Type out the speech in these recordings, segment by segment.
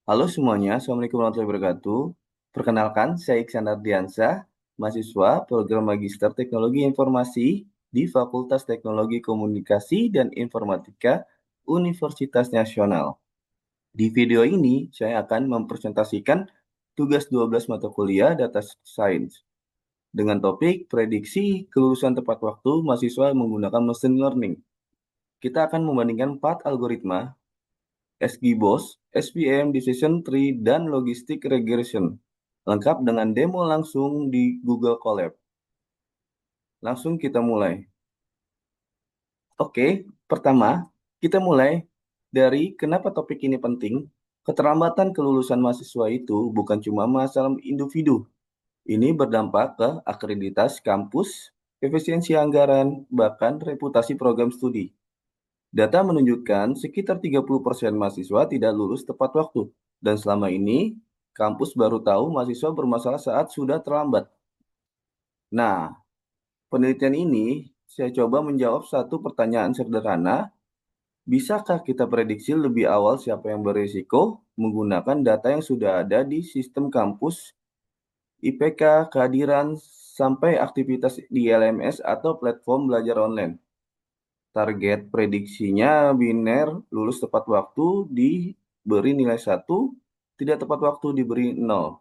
Halo semuanya, Assalamualaikum warahmatullahi wabarakatuh. Perkenalkan, saya Iksan Ardiansah, mahasiswa program Magister Teknologi Informasi di Fakultas Teknologi Komunikasi dan Informatika Universitas Nasional. Di video ini, saya akan mempresentasikan tugas 12 mata kuliah Data Science dengan topik prediksi kelulusan tepat waktu mahasiswa menggunakan machine learning. Kita akan membandingkan 4 algoritma XGBoost, SVM Decision Tree, dan Logistic Regression. Lengkap dengan demo langsung di Google Colab. Langsung kita mulai. Oke, pertama, kita mulai dari kenapa topik ini penting. Keterlambatan kelulusan mahasiswa itu bukan cuma masalah individu. Ini berdampak ke akreditasi kampus, efisiensi anggaran, bahkan reputasi program studi. Data menunjukkan sekitar 30% mahasiswa tidak lulus tepat waktu. Dan selama ini, kampus baru tahu mahasiswa bermasalah saat sudah terlambat. Nah, penelitian ini saya coba menjawab satu pertanyaan sederhana. Bisakah kita prediksi lebih awal siapa yang berisiko menggunakan data yang sudah ada di sistem kampus, IPK, kehadiran, sampai aktivitas di LMS atau platform belajar online? Target prediksinya biner, lulus tepat waktu diberi nilai 1, tidak tepat waktu diberi 0.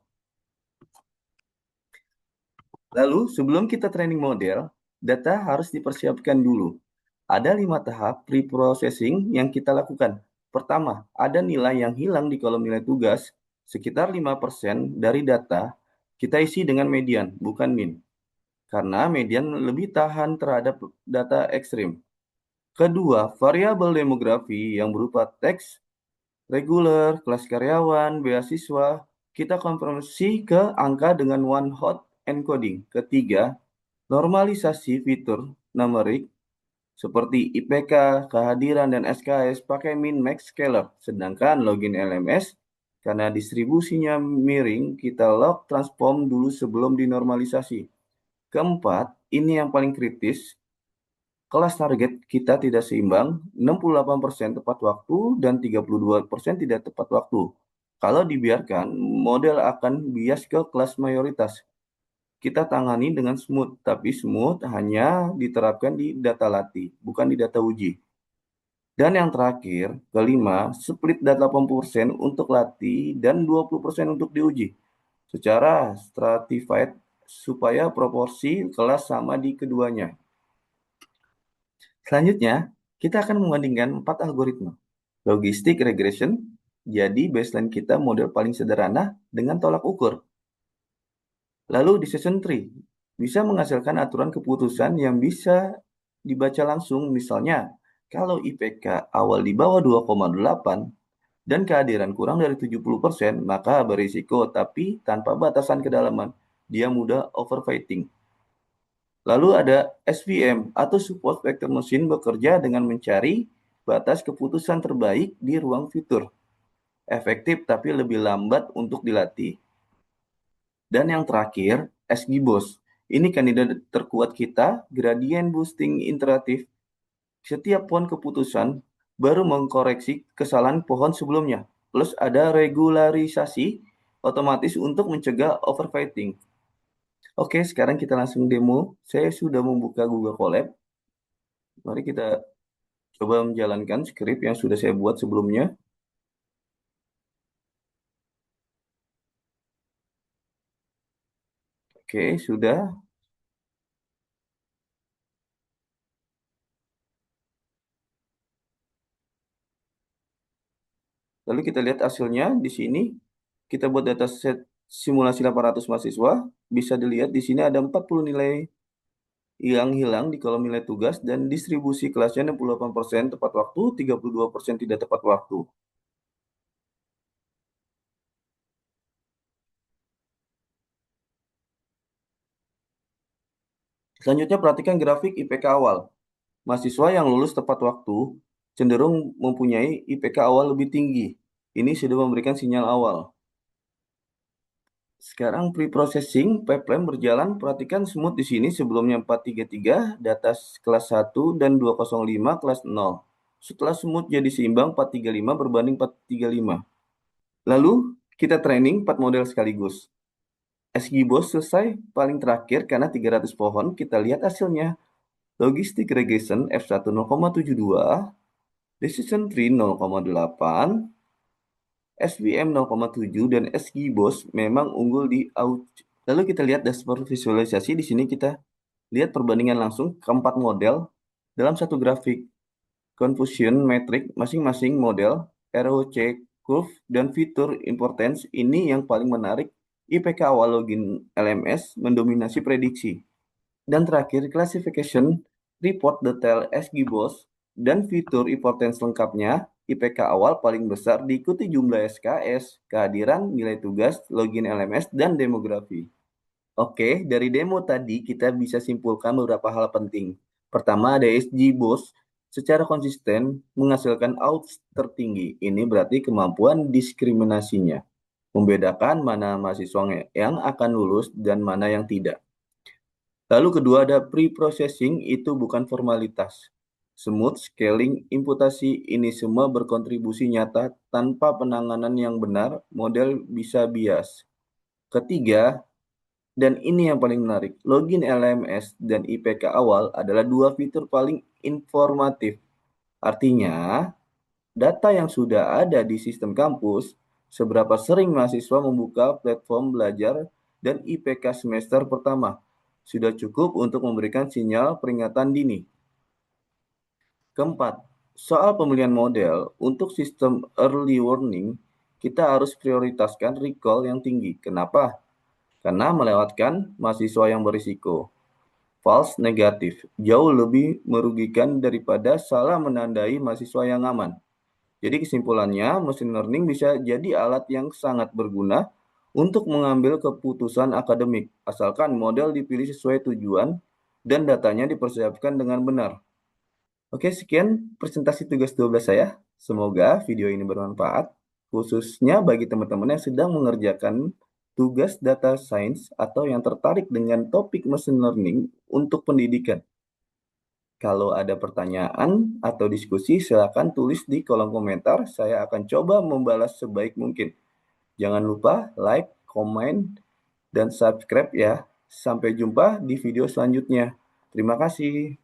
Lalu, sebelum kita training model, data harus dipersiapkan dulu. Ada 5 tahap pre-processing yang kita lakukan. Pertama, ada nilai yang hilang di kolom nilai tugas, sekitar 5% dari data, kita isi dengan median, bukan min. Karena median lebih tahan terhadap data ekstrim. Kedua, variabel demografi yang berupa teks, reguler, kelas karyawan, beasiswa, kita konversi ke angka dengan one hot encoding. Ketiga, normalisasi fitur numerik seperti IPK, kehadiran, dan SKS pakai min-max scaler. Sedangkan login LMS, karena distribusinya miring, kita log transform dulu sebelum dinormalisasi. Keempat, ini yang paling kritis, kelas target kita tidak seimbang, 68% tepat waktu dan 32% tidak tepat waktu. Kalau dibiarkan, model akan bias ke kelas mayoritas. Kita tangani dengan smooth, tapi smooth hanya diterapkan di data latih, bukan di data uji. Dan yang terakhir, kelima, split data 80% untuk latih dan 20% untuk diuji. Secara stratified supaya proporsi kelas sama di keduanya. Selanjutnya, kita akan membandingkan 4 algoritma. Logistic regression, jadi baseline kita model paling sederhana dengan tolak ukur. Lalu decision tree, bisa menghasilkan aturan keputusan yang bisa dibaca langsung. Misalnya, kalau IPK awal di bawah 2,8 dan kehadiran kurang dari 70%, maka berisiko tapi tanpa batasan kedalaman. Dia mudah overfitting. Lalu ada SVM atau Support Vector Machine bekerja dengan mencari batas keputusan terbaik di ruang fitur. Efektif tapi lebih lambat untuk dilatih. Dan yang terakhir, XGBoost. Ini kandidat terkuat kita, gradient boosting iteratif. Setiap pohon keputusan baru mengkoreksi kesalahan pohon sebelumnya. Plus ada regularisasi otomatis untuk mencegah overfitting. Oke, sekarang kita langsung demo. Saya sudah membuka Google Colab. Mari kita coba menjalankan skrip yang sudah saya buat sebelumnya. Oke, sudah. Lalu kita lihat hasilnya di sini. Kita buat dataset simulasi 800 mahasiswa. Bisa dilihat di sini ada 40 nilai yang hilang di kolom nilai tugas dan distribusi kelasnya 68% tepat waktu, 32% tidak tepat waktu. Selanjutnya perhatikan grafik IPK awal. Mahasiswa yang lulus tepat waktu cenderung mempunyai IPK awal lebih tinggi. Ini sudah memberikan sinyal awal. Sekarang pre-processing pipeline berjalan. Perhatikan smooth di sini sebelumnya 433, data kelas 1 dan 205 kelas 0. Setelah smooth jadi seimbang 435 berbanding 435. Lalu kita training 4 model sekaligus. SGBOS selesai paling terakhir karena 300 pohon. Kita lihat hasilnya. Logistic Regression F1 0,72, Decision Tree 0,8, SVM 0,7, dan SGBOS memang unggul di out. Lalu kita lihat dashboard visualisasi. Di sini kita lihat perbandingan langsung keempat model dalam satu grafik. Confusion metric masing-masing model, ROC, curve, dan fitur importance ini yang paling menarik. IPK awal login LMS mendominasi prediksi. Dan terakhir, classification, report detail SGBOS, dan fitur importance lengkapnya. IPK awal paling besar diikuti jumlah SKS, kehadiran, nilai tugas, login LMS, dan demografi. Oke, dari demo tadi kita bisa simpulkan beberapa hal penting. Pertama, ada SGBOS secara konsisten menghasilkan outs tertinggi. Ini berarti kemampuan diskriminasinya, membedakan mana mahasiswa yang akan lulus dan mana yang tidak. Lalu kedua ada pre-processing, itu bukan formalitas. Smooth scaling, imputasi, ini semua berkontribusi nyata. Tanpa penanganan yang benar, model bisa bias. Ketiga, dan ini yang paling menarik, login LMS dan IPK awal adalah dua fitur paling informatif. Artinya, data yang sudah ada di sistem kampus, seberapa sering mahasiswa membuka platform belajar, dan IPK semester pertama, sudah cukup untuk memberikan sinyal peringatan dini. Keempat, soal pemilihan model untuk sistem early warning, kita harus prioritaskan recall yang tinggi. Kenapa? Karena melewatkan mahasiswa yang berisiko. False negatif jauh lebih merugikan daripada salah menandai mahasiswa yang aman. Jadi kesimpulannya, machine learning bisa jadi alat yang sangat berguna untuk mengambil keputusan akademik, asalkan model dipilih sesuai tujuan dan datanya dipersiapkan dengan benar. Oke, sekian presentasi tugas 12 saya. Semoga video ini bermanfaat, khususnya bagi teman-teman yang sedang mengerjakan tugas data science atau yang tertarik dengan topik machine learning untuk pendidikan. Kalau ada pertanyaan atau diskusi, silakan tulis di kolom komentar. Saya akan coba membalas sebaik mungkin. Jangan lupa like, komen, dan subscribe ya. Sampai jumpa di video selanjutnya. Terima kasih.